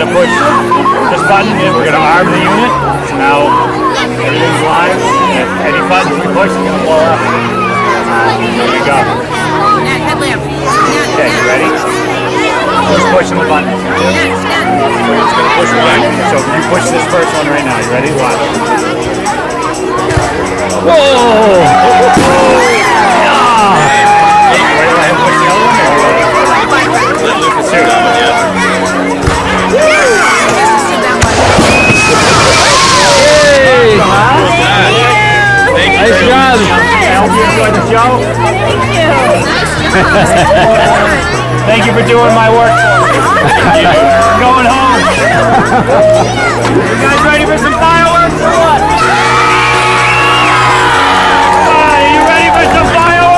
going to push this button and we're going to arm the unit. So now everything's live. And any buttons we push is going to blow up. There we go. Headlamp. Okay, you ready? Just pushing the button. It's going to push one. So you push this first one right now. You ready? Watch. Whoa! Nice job. I hope you enjoyed the show. Thank you. Thank you for doing my work for me. Going home. You guys ready for some fireworks or what? Are you ready for some fireworks?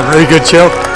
Very good show.